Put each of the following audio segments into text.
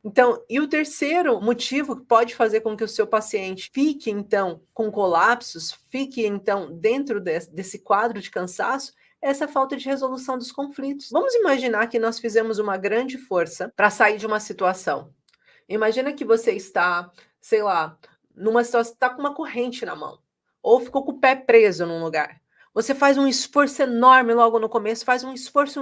Então, e o terceiro motivo que pode fazer com que o seu paciente fique, então, com colapsos, fique, então, dentro desse quadro de cansaço, é essa falta de resolução dos conflitos. Vamos imaginar que nós fizemos uma grande força para sair de uma situação. Imagina que você está, sei lá, numa situação, está com uma corrente na mão, ou ficou com o pé preso num lugar. Você faz um esforço enorme logo no começo, faz um esforço,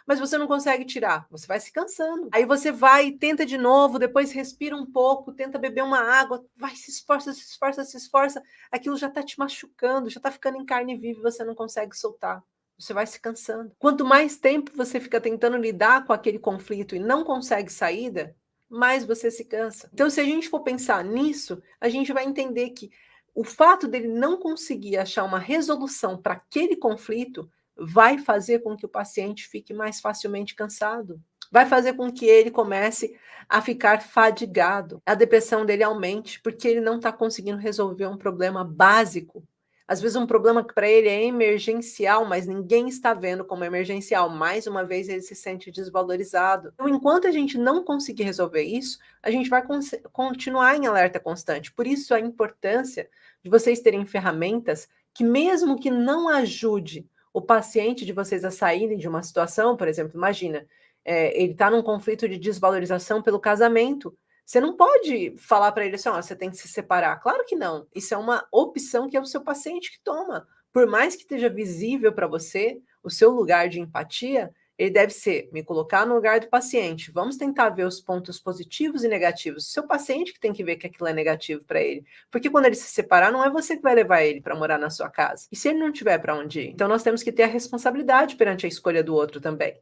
mas você não consegue tirar. Você vai se cansando. Aí você vai, tenta de novo, depois respira um pouco, tenta beber uma água, vai, se esforça. Aquilo já está te machucando, já está ficando em carne viva e você não consegue soltar. Você vai se cansando. Quanto mais tempo você fica tentando lidar com aquele conflito e não consegue saída, mais você se cansa. Então, se a gente for pensar nisso, a gente vai entender que o fato dele não conseguir achar uma resolução para aquele conflito vai fazer com que o paciente fique mais facilmente cansado. Vai fazer com que ele comece a ficar fadigado. A depressão dele aumente, porque ele não está conseguindo resolver um problema básico. Às vezes um problema que para ele é emergencial, mas ninguém está vendo como emergencial. Mais uma vez ele se sente desvalorizado. Então, enquanto a gente não conseguir resolver isso, a gente vai continuar em alerta constante. Por isso a importância de vocês terem ferramentas que, mesmo que não ajude o paciente de vocês a saírem de uma situação, por exemplo, imagina, ele está num conflito de desvalorização pelo casamento. Você não pode falar para ele assim, ó, você tem que se separar. Claro que não. Isso é uma opção que é o seu paciente que toma. Por mais que esteja visível para você, o seu lugar de empatia, ele deve ser me colocar no lugar do paciente. Vamos tentar ver os pontos positivos e negativos. O seu paciente que tem que ver que aquilo é negativo para ele. Porque quando ele se separar, não é você que vai levar ele para morar na sua casa. E se ele não tiver para onde ir? Então nós temos que ter a responsabilidade perante a escolha do outro também.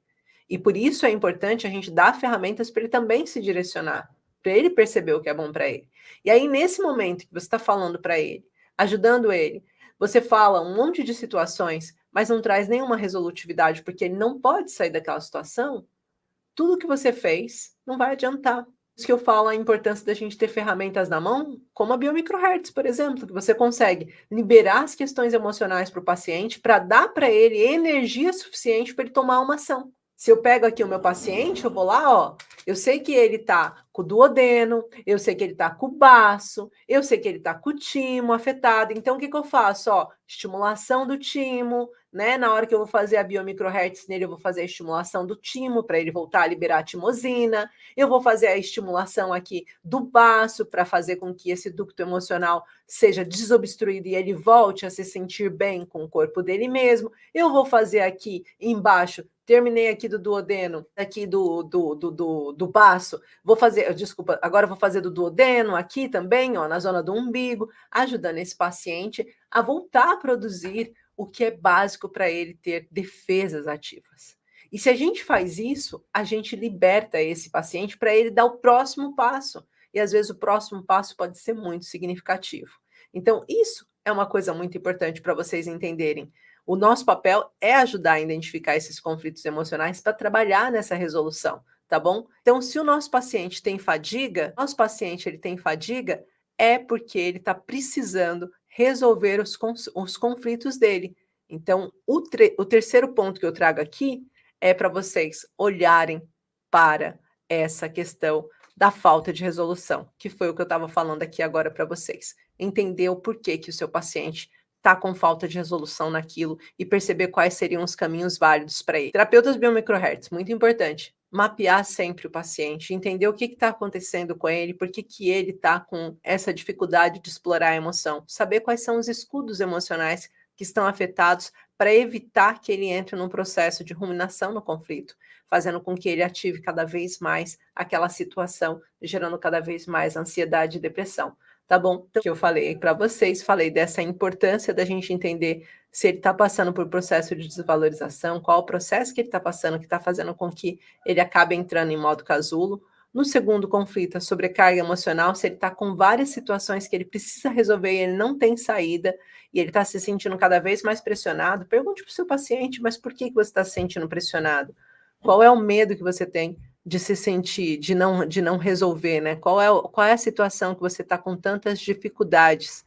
E por isso é importante a gente dar ferramentas para ele também se direcionar, para ele perceber o que é bom para ele. E aí, nesse momento que você está falando para ele, ajudando ele, você fala um monte de situações, mas não traz nenhuma resolutividade, porque ele não pode sair daquela situação, tudo que você fez não vai adiantar. Por isso que eu falo a importância da gente ter ferramentas na mão, como a biomicrohertz, por exemplo, que você consegue liberar as questões emocionais para o paciente para dar para ele energia suficiente para ele tomar uma ação. Se eu pego aqui o meu paciente, eu vou lá, ó, eu sei que ele tá com o duodeno, eu sei que ele tá com o baço, eu sei que ele tá com o timo afetado. Então, o que que eu faço? Ó, estimulação do timo, né? Na hora que eu vou fazer a biomicrohertz nele, eu vou fazer a estimulação do timo para ele voltar a liberar a timosina. Eu vou fazer a estimulação aqui do baço para fazer com que esse ducto emocional seja desobstruído e ele volte a se sentir bem com o corpo dele mesmo. Eu vou fazer aqui embaixo, terminei aqui do duodeno, aqui do baço, vou fazer, desculpa, agora vou fazer do duodeno aqui também, ó, na zona do umbigo, ajudando esse paciente a voltar a produzir o que é básico para ele ter defesas ativas. E se a gente faz isso, a gente liberta esse paciente para ele dar o próximo passo. E às vezes o próximo passo pode ser muito significativo. Então, isso é uma coisa muito importante para vocês entenderem. O nosso papel é ajudar a identificar esses conflitos emocionais para trabalhar nessa resolução, tá bom? Então, se o nosso paciente tem fadiga, é porque ele está precisando resolver os conflitos dele. Então, o terceiro ponto que eu trago aqui é para vocês olharem para essa questão da falta de resolução, que foi o que eu estava falando aqui agora para vocês. Entender o porquê que o seu paciente está com falta de resolução naquilo e perceber quais seriam os caminhos válidos para ele. Terapeutas biomicrohertz, muito importante. Mapear sempre o paciente, entender o que está acontecendo com ele, por que ele está com essa dificuldade de explorar a emoção, saber quais são os escudos emocionais que estão afetados para evitar que ele entre num processo de ruminação no conflito, fazendo com que ele ative cada vez mais aquela situação, gerando cada vez mais ansiedade e depressão. Tá bom? Então, que eu falei para vocês, falei dessa importância da gente entender se ele está passando por processo de desvalorização, qual o processo que ele está passando, que está fazendo com que ele acabe entrando em modo casulo. No segundo conflito, a sobrecarga emocional, se ele está com várias situações que ele precisa resolver e ele não tem saída, e ele está se sentindo cada vez mais pressionado, pergunte para o seu paciente, mas por que você está se sentindo pressionado? Qual é o medo que você tem de se sentir, de não resolver, né? Qual é a situação que você está com tantas dificuldades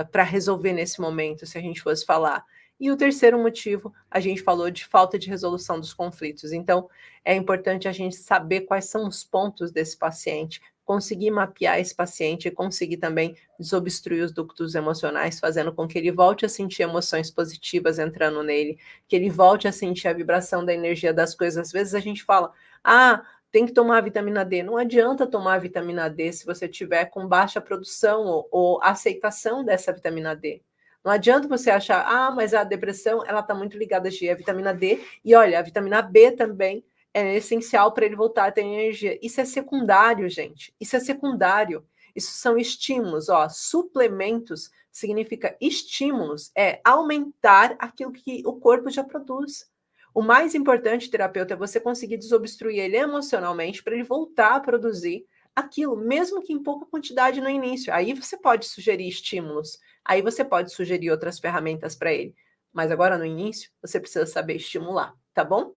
para resolver nesse momento, se a gente fosse falar? E o terceiro motivo, a gente falou de falta de resolução dos conflitos. Então, é importante a gente saber quais são os pontos desse paciente, conseguir mapear esse paciente e conseguir também desobstruir os ductos emocionais, fazendo com que ele volte a sentir emoções positivas entrando nele, que ele volte a sentir a vibração da energia das coisas. Às vezes a gente fala, ah, tem que tomar vitamina D. Não adianta tomar vitamina D se você tiver com baixa produção ou aceitação dessa vitamina D. Não adianta você achar, ah, mas a depressão, ela está muito ligada à vitamina D, e olha, a vitamina B também é essencial para ele voltar a ter energia. Isso é secundário, gente. Isso é secundário. Isso são estímulos, ó. Suplementos significa estímulos, é aumentar aquilo que o corpo já produz. O mais importante, terapeuta, é você conseguir desobstruir ele emocionalmente para ele voltar a produzir aquilo, mesmo que em pouca quantidade no início. Aí você pode sugerir estímulos, aí você pode sugerir outras ferramentas para ele. Mas agora no início, você precisa saber estimular, tá bom?